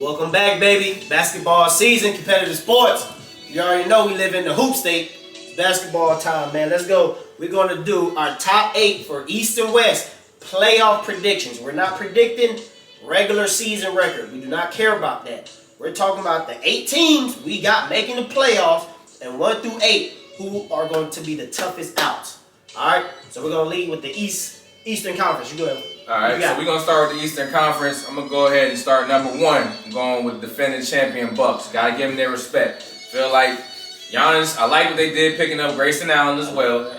Welcome back, baby. Basketball season, competitive sports. You already know we live in the hoop state. It's basketball time, man. Let's go. We're going to do our top 8 for East and West playoff predictions. We're not predicting regular season record. We do not care about that. We're talking about the 8 teams we got making the playoffs and 1 through 8 who are going to be the toughest outs. All right? So we're going to lead with the Eastern Conference. You go ahead. All right, so we're going to start with the Eastern Conference. I'm going to go ahead and start number 1. I'm going with defending champion Bucks. Got to give them their respect. Feel like Giannis, I like what they did picking up Grayson Allen as well.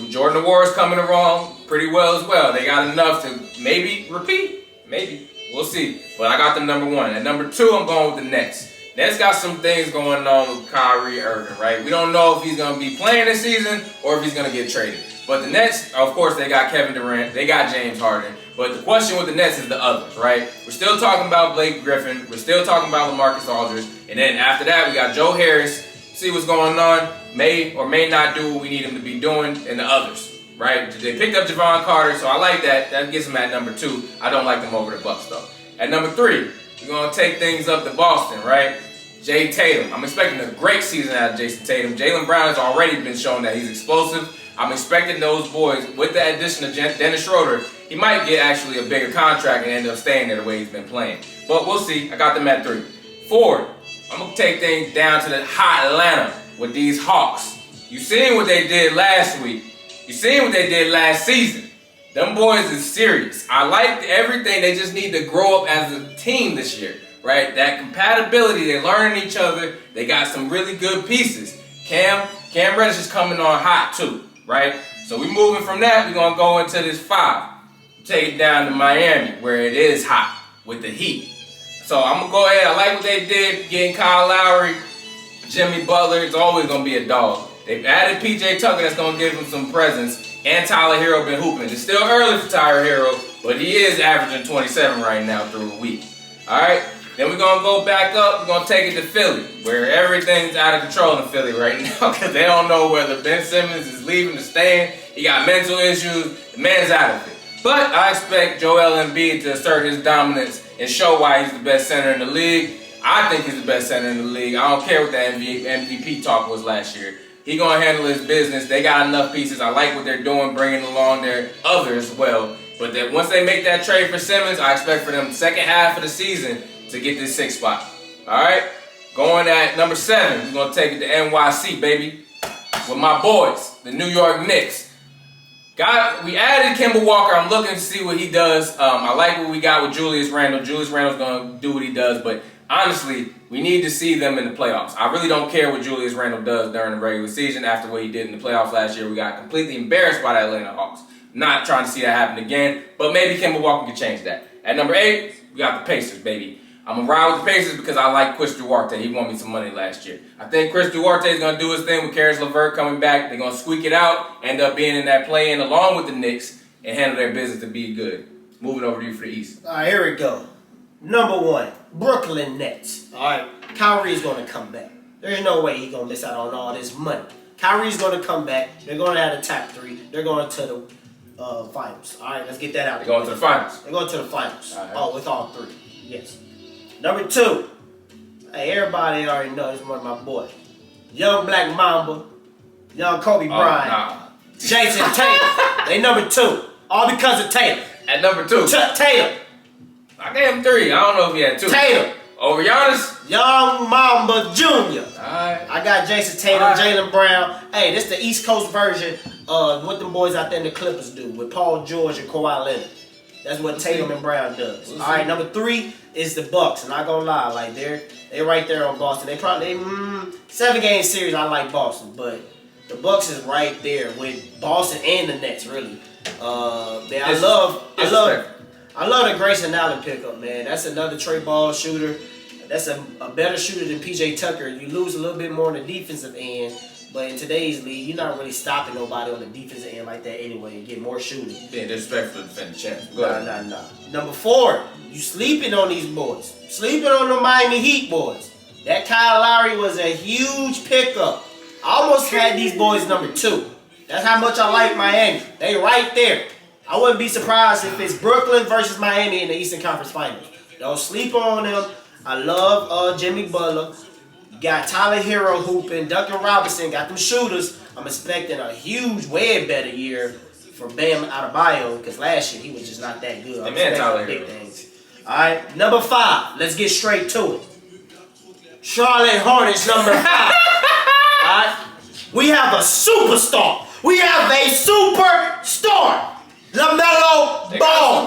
Jordan Noir's coming along pretty well as well. They got enough to maybe repeat. Maybe. We'll see. But I got them number 1. At number 2, I'm going with the Nets. Nets got some things going on with Kyrie Irving, right? We don't know if he's going to be playing this season or if he's going to get traded. But the Nets, of course, they got Kevin Durant, they got James Harden. But the question with the Nets is the others, right? We're still talking about Blake Griffin. We're still talking about LaMarcus Aldridge. And then after that, we got Joe Harris. See what's going on. May or may not do what we need him to be doing. And the others, right? They picked up Javon Carter, so I like that. That gets him at number 2. I don't like them over the Bucks, though. At number 3, we're going to take things up to Boston, right? Jay Tatum. I'm expecting a great season out of Jason Tatum. Jaylen Brown has already been shown that he's explosive. I'm expecting those boys, with the addition of Dennis Schroeder, he might get actually a bigger contract and end up staying there the way he's been playing. But we'll see. I got them at 3. 4, I'm going to take things down to the hot Atlanta with these Hawks. You seen what they did last week. You seen what they did last season. Them boys is serious. I like everything. They just need to grow up as a team this year, right? That compatibility, they're learning each other. They got some really good pieces. Cam Reddish is coming on hot too. Right? So we moving from that, we're going to go into this 5. Take it down to Miami, where it is hot with the Heat. So I'm going to go ahead. I like what they did, getting Kyle Lowry, Jimmy Butler. It's always going to be a dog. They've added P.J. Tucker that's going to give him some presence. And Tyler Hero been hooping. It's still early for Tyler Hero, but he is averaging 27 right now through a week. All right? Then we're going to go back up. We're going to take it to Philly, where everything's out of control in Philly right now because they don't know whether Ben Simmons is leaving or staying. He got mental issues. The man's out of it. But I expect Joel Embiid to assert his dominance and show why he's the best center in the league. I think he's the best center in the league. I don't care what that MVP talk was last year. He's going to handle his business. They got enough pieces. I like what they're doing, bringing along their others as well. But that once they make that trade for Simmons, I expect for them second half of the season to get this 6th spot. All right? Going at number 7, we're going to take it to NYC, baby, with my boys, the New York Knicks. We added Kemba Walker. I'm looking to see what he does. I like what we got with Julius Randle. Julius Randle's going to do what he does, but honestly, we need to see them in the playoffs. I really don't care what Julius Randle does during the regular season. After what he did in the playoffs last year, we got completely embarrassed by the Atlanta Hawks. Not trying to see that happen again, but maybe Kemba Walker can change that. At number 8, we got the Pacers, baby. I'm going to ride with the Pacers because I like Chris Duarte. He won me some money last year. I think Chris Duarte is going to do his thing with Karis LeVert coming back. They're going to squeak it out, end up being in that play-in along with the Knicks, and handle their business to be good. Moving over to you for the East. All right, here we go. Number 1, Brooklyn Nets. All right, Kyrie's going to come back. There's no way he's going to miss out on all this money. Kyrie's going to come back. They're going to have the top 3. They're going to the finals. All right, let's get that out. They're going to the finals. They're going to the finals. All right. Oh, with all 3. Yes. Number 2, hey, everybody already knows one of my boys. Young Black Mamba, young Kobe Bryant, Nah. Jason Tatum. They number 2, all because of Tatum. At number 2. Tatum. I gave him 3. I don't know if he had 2. Tatum. Over Giannis? Young Mamba Jr. Alright. I got Jason Tatum, Jaylen Brown. Hey, this the East Coast version of what them boys out there in the Clippers do with Paul George and Kawhi Leonard. That's what Tatum and Brown does. All right, number 3 is the Bucks. And not gonna lie, like they're right there on Boston. They probably 7-game series. I like Boston, but the Bucks is right there with Boston and the Nets. Really, I love the Grayson Allen pickup, man. That's another Trey Ball shooter. That's a better shooter than P.J. Tucker. You lose a little bit more on the defensive end. But in today's league, you're not really stopping nobody on the defensive end like that anyway and get more shooting. Being disrespectful to defend the champs. Nah. Number 4, you sleeping on these boys. Sleeping on the Miami Heat boys. That Kyle Lowry was a huge pickup. I almost had these boys number 2. That's how much I like Miami. They right there. I wouldn't be surprised if it's Brooklyn versus Miami in the Eastern Conference Finals. Don't sleep on them. I love Jimmy Butler. Got Tyler Hero hooping. Duncan Robinson got them shooters. I'm expecting a huge, way better year for Bam Adebayo because last year he was just not that good. I'm expecting big things. All right, number 5. Let's get straight to it. Charlotte Hornets, number 5. All right, we have a superstar. We have a superstar. LaMelo Ball.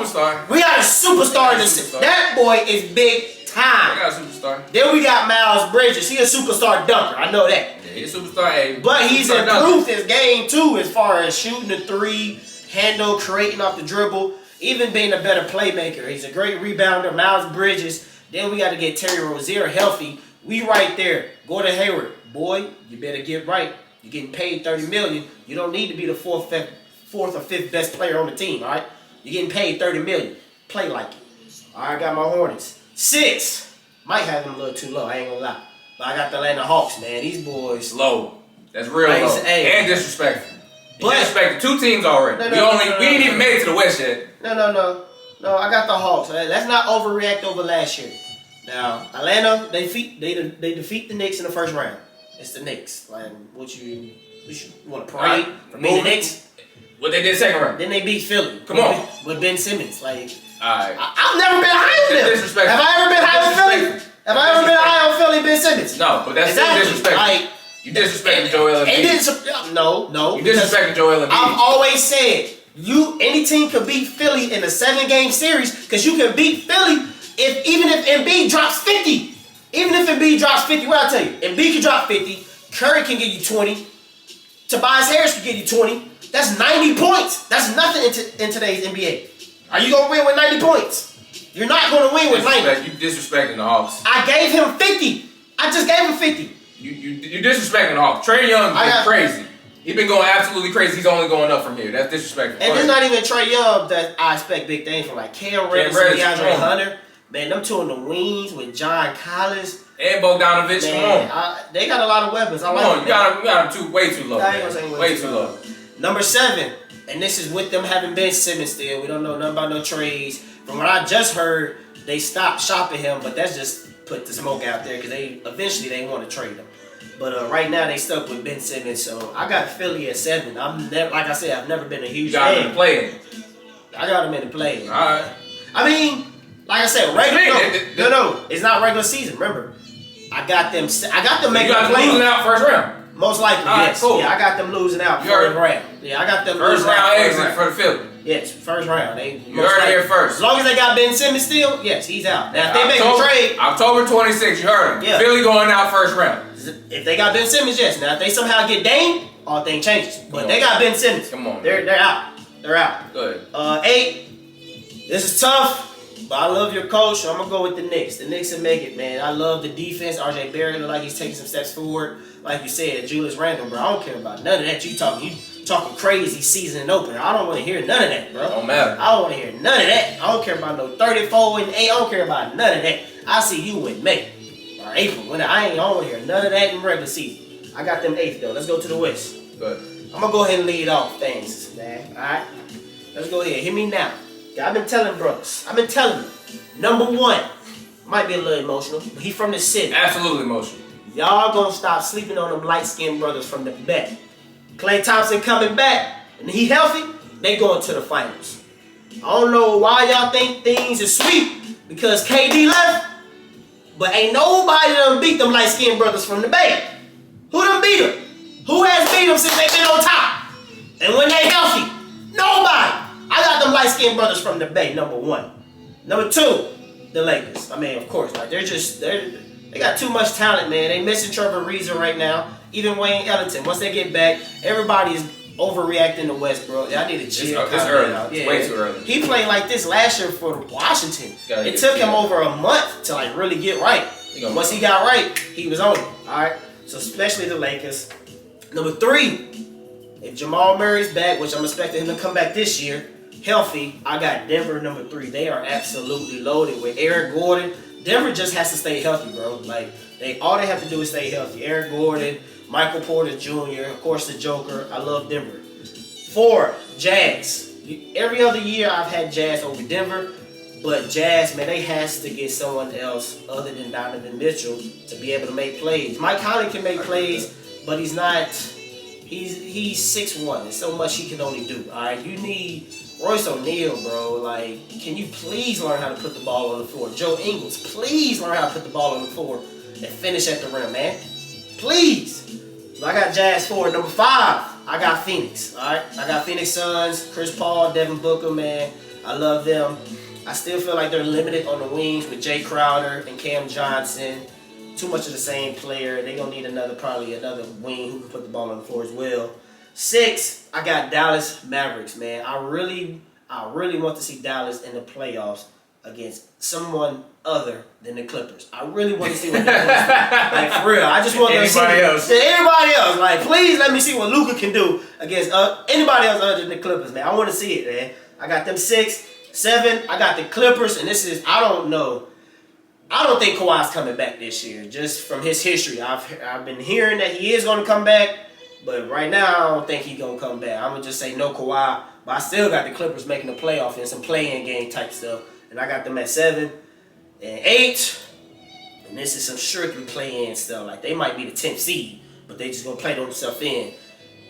We got a superstar in this. That boy is big time. I got a superstar. Then we got Miles Bridges. He a superstar dunker. I know that. Yeah, he's a superstar. Hey, but he's improved his game too as far as shooting the 3, handle, creating off the dribble, even being a better playmaker. He's a great rebounder. Miles Bridges. Then we got to get Terry Rozier healthy. We right there. Gordon Hayward. Boy, you better get right. You're getting paid $30 million. You don't need to be the fourth or fifth best player on the team, all right? You're getting paid $30 million. Play like it. All right, I got my Hornets. 6. Might have them a little too low, I ain't gonna lie. But I got the Atlanta Hawks, man. These boys. Low. That's real low. And disrespectful. But disrespected 2 teams already. We ain't even made it to the West yet. No, I got the Hawks. Let's not overreact over last year. Now, Atlanta, they defeat the Knicks in the first round. It's the Knicks. Like, what you want to parade for being the Knicks? What they did second round. Then they beat Philly. Come on. With Ben Simmons. Like, alright. I've never been high on them. Have I ever been high on Philly? Have I ever been high on Philly, Ben Simmons? No, but that's still disrespectful. Like, you disrespecting Joel Embiid. No. You disrespecting Joel Embiid. I've always said, any team could beat Philly in a 7-game series because you can beat Philly even if Embiid drops 50. Even if Embiid drops 50, what I tell you? Embiid can drop 50. Curry can give you 20. Tobias Harris can give you 20. That's 90 points. That's nothing in today's NBA. Are you going to win with 90 points? You're not going to win with 90. You disrespecting the Hawks. I gave him 50. I just gave him 50. You disrespecting the Hawks. Trae Young is crazy. He's been going absolutely crazy. He's only going up from here. That's disrespectful. And it's not even Trae Young that I expect big things from. Like Cam Reddish and DeAndre Hunter. Man, them two in the wings with John Collins. And Bogdanovich. Man, they got a lot of weapons. You got them way too low. Way too low. Number 7, and this is with them having Ben Simmons still. We don't know nothing about no trades. From what I just heard, they stopped shopping him, but that's just put the smoke out there because eventually they want to trade him. But right now they stuck with Ben Simmons, so I got Philly at 7. Like I said, I've never been a huge fan. You got him in the play. I got him in the play. All right. I mean, like I said, regular. No, it's not regular season. Remember, I got them making the play. Losing out first round. Most likely, yes. Cool. Yeah, I got them losing out first round. Yeah, I got them first losing round out exit for the Philly. Yes, first round. You heard it here first. As long as they got Ben Simmons still, yes, he's out. Now, if they make a trade, October 26th, you heard him. Yeah. Philly going out first round. If they got Ben Simmons, yes. Now, if they somehow get Dame, all things changes. But they got Ben Simmons. Come on, they're out. They're out. Good. 8. This is tough. But I love your coach, so I'm going to go with the Knicks. The Knicks will make it, man. I love the defense. RJ Barrett look like he's taking some steps forward. Like you said, Julius Randle, bro. I don't care about none of that. You talking crazy season and opener. I don't want to hear none of that, bro. Don't matter. I don't want to hear none of that. I don't care about no 34 and 8. I don't care about none of that. I see you in May or April. When I don't want to hear none of that in regular season. I got them 8th, though. Let's go to the West. Good. I'm going to go ahead and lead off things, man. All right? Let's go ahead. Hit me now. I've been telling brothers. I've been telling them. Number 1. Might be a little emotional, but he from the city. Absolutely emotional. Y'all gonna stop sleeping on them light-skinned brothers from the Bay. Klay Thompson coming back, and he healthy, they going to the finals. I don't know why y'all think things is sweet, because KD left, but ain't nobody done beat them light-skinned brothers from the Bay. Who done beat them? Who has beat them since they been on top? And when they healthy? Nobody. I got them light-skinned brothers from the Bay, number 1. Number 2, the Lakers. I mean, of course, like they got too much talent, man. They missing Trevor Ariza right now. Even Wayne Ellington. Once they get back, everybody is overreacting to West, bro. I need to chill. It's early. It's way too early. He played like this last year for Washington. It took him over a month to like really get right. Once he got right, he was on it. All right. So especially the Lakers. Number 3, if Jamal Murray's back, which I'm expecting him to come back this year, healthy, I got Denver number 3. They are absolutely loaded with Eric Gordon. Denver just has to stay healthy, bro. Like all they have to do is stay healthy. Eric Gordon, Michael Porter Jr., of course the Joker. I love Denver. 4, Jazz. Every other year I've had Jazz over Denver. But Jazz, man, they has to get someone else other than Donovan Mitchell to be able to make plays. Mike Conley can make plays, but he's not. He's 6'1". There's so much he can only do. All right, you need Royce O'Neal, bro. Like, can you please learn how to put the ball on the floor? Joe Ingles, please learn how to put the ball on the floor and finish at the rim, man. Please. So I got Jazz 4. Number 5, I got Phoenix. All right, I got Phoenix Suns, Chris Paul, Devin Booker, man. I love them. I still feel like they're limited on the wings with Jay Crowder and Cam Johnson. Too much of the same player. They're going to need probably another wing who can put the ball on the floor as well. 6, I got Dallas Mavericks, man. I really want to see Dallas in the playoffs against someone other than the Clippers. I really want to see what they're doing. Like, for real. I just want to see anybody else. Like, please let me see what Luka can do against anybody else other than the Clippers, man. I want to see it, man. I got them 6. 7, I got the Clippers, and this is, I don't know. I don't think Kawhi's coming back this year, just from his history. I've been hearing that he is going to come back, but right now I don't think he's going to come back. I'm going to just say no Kawhi, but I still got the Clippers making the playoff and some play-in game type stuff, and I got them at 7 and 8, and this is some strictly play-in stuff. Like, they might be the 10th seed, but they just going to play themselves in.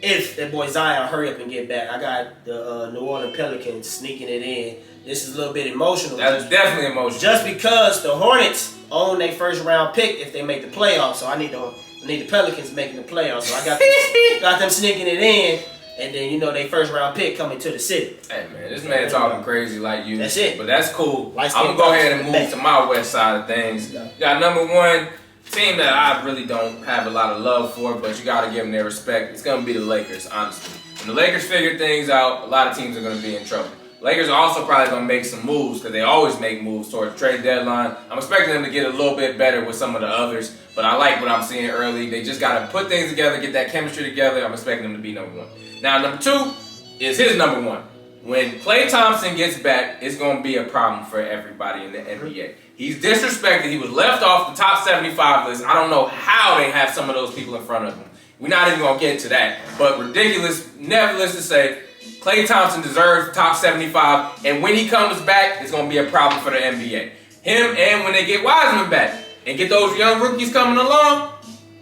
If that boy Zion hurry up and get back, I got the New Orleans Pelicans sneaking it in. This is a little bit emotional. That's definitely emotional. Just because the Hornets own their first round pick if they make the playoffs, so I need the Pelicans making the playoffs. So I got them sneaking it in, and then they first round pick coming to the city. Hey man, this man talking crazy like you. That's it. But that's cool. I'm gonna go ahead and move to my west side of things. Got number 1. Team that I really don't have a lot of love for, but you got to give them their respect. It's going to be the Lakers, honestly. When the Lakers figure things out, a lot of teams are going to be in trouble. Lakers are also probably going to make some moves because they always make moves towards the trade deadline. I'm expecting them to get a little bit better with some of the others, but I like what I'm seeing early. They just got to put things together, get that chemistry together. I'm expecting them to be number 1. Now, number 2 is his number 1. When Klay Thompson gets back, it's going to be a problem for everybody in the NBA. He's disrespected. He was left off the top 75 list. I don't know how they have some of those people in front of him. We're not even going to get to that. But ridiculous, nevertheless to say, Klay Thompson deserves top 75. And when he comes back, it's going to be a problem for the NBA. Him and when they get Wiseman back and get those young rookies coming along,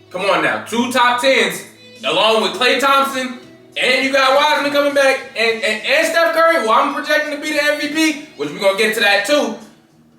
come on now. 2 top 10s along with Klay Thompson. And you got Wiseman coming back and Steph Curry, who I'm projecting to be the MVP, which we're going to get to that too.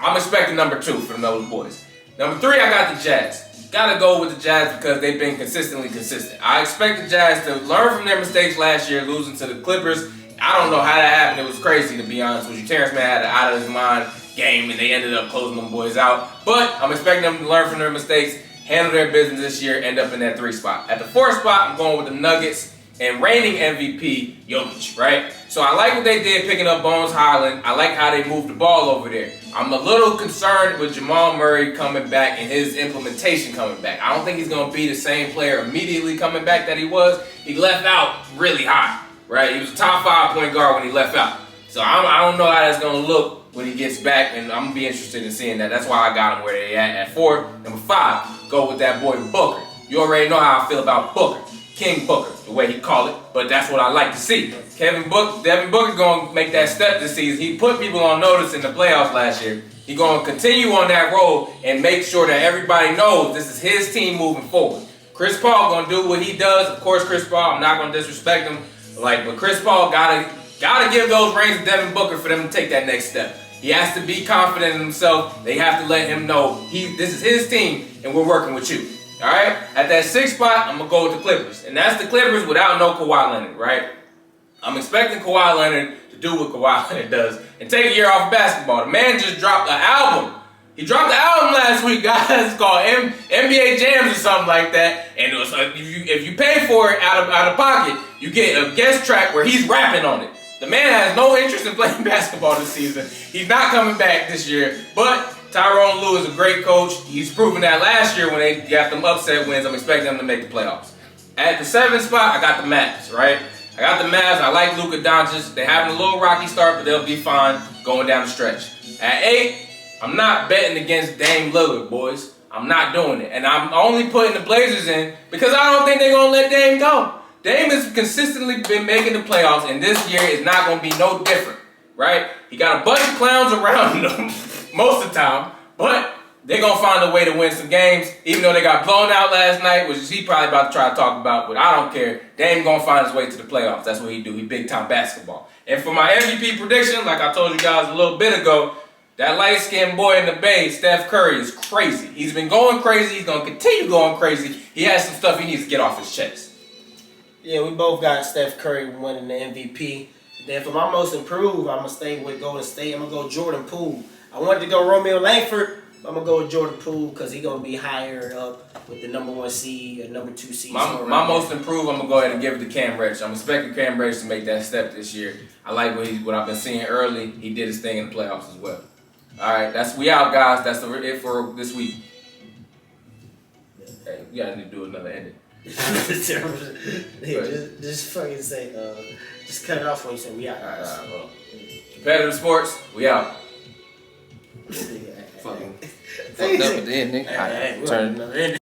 I'm expecting number 2 from those boys. Number 3, I got the Jazz. Gotta go with the Jazz because they've been consistently consistent. I expect the Jazz to learn from their mistakes last year, losing to the Clippers. I don't know how that happened. It was crazy, to be honest with you. Terrence Mann had an out-of-his-mind game, and they ended up closing them boys out. But I'm expecting them to learn from their mistakes, handle their business this year, end up in that 3 spot. At the 4th spot, I'm going with the Nuggets and reigning MVP, Jokic, right? So I like what they did picking up Bones Highland. I like how they moved the ball over there. I'm a little concerned with Jamal Murray coming back and his implementation coming back. I don't think he's going to be the same player immediately coming back that he was. He left out really high, right? He was a top 5 point guard when he left out. So I don't know how that's going to look when he gets back, and I'm going to be interested in seeing that. That's why I got him where they at 4. Number 5, go with that boy Booker. You already know how I feel about Booker. King Booker, the way he call it, but that's what I like to see. Devin Booker going to make that step this season. He put people on notice in the playoffs last year. He's going to continue on that role and make sure that everybody knows this is his team moving forward. Chris Paul going to do what he does. Of course, Chris Paul, I'm not going to disrespect him, but Chris Paul gotta give those reins to Devin Booker for them to take that next step. He has to be confident in himself. They have to let him know this is his team and we're working with you. All right, at that 6th spot, I'm going to go with the Clippers. And that's the Clippers without no Kawhi Leonard, right? I'm expecting Kawhi Leonard to do what Kawhi Leonard does and take a year off of basketball. The man just dropped an album. He dropped the album last week, guys. It's called NBA Jams or something like that. And it was, if you pay for it out of pocket, you get a guest track where he's rapping on it. The man has no interest in playing basketball this season. He's not coming back this year, but Tyronn Lue is a great coach. He's proven that last year when they got them upset wins. I'm expecting them to make the playoffs. At the 7th spot, I got the Mavs, right? I got the Mavs. I like Luka Doncic. They're having a little rocky start, but they'll be fine going down the stretch. At 8, I'm not betting against Dame Lillard, boys. I'm not doing it. And I'm only putting the Blazers in because I don't think they're going to let Dame go. Dame has consistently been making the playoffs, and this year is not going to be no different. right? He got a bunch of clowns around him most of the time, but they're going to find a way to win some games, even though they got blown out last night, which he probably about to try to talk about, but I don't care. Dame going to find his way to the playoffs. That's what he do. He big-time basketball. And for my MVP prediction, like I told you guys a little bit ago, that light-skinned boy in the Bay, Steph Curry, is crazy. He's been going crazy. He's going to continue going crazy. He has some stuff he needs to get off his chest. Yeah, we both got Steph Curry winning the MVP. Then for my most improved, I'm going to stay with Golden State. I'm going to go Jordan Poole. I wanted to go Romeo Langford. I'm going to go with Jordan Poole because he's going to be higher up with the number 1 seed or number 2 seed. My most improved, I'm going to go ahead and give it to Cam Reddish. I'm expecting Cam Reddish to make that step this year. I like what I've been seeing early. He did his thing in the playoffs as well. All right, we out, guys. That's it for this week. Hey, you got to do another ending. just fucking say, just cut it off when you say we out. All right, well. Competitive sports, we out. Fucking fucked up at the end, nigga. Hey, Turn. another ending.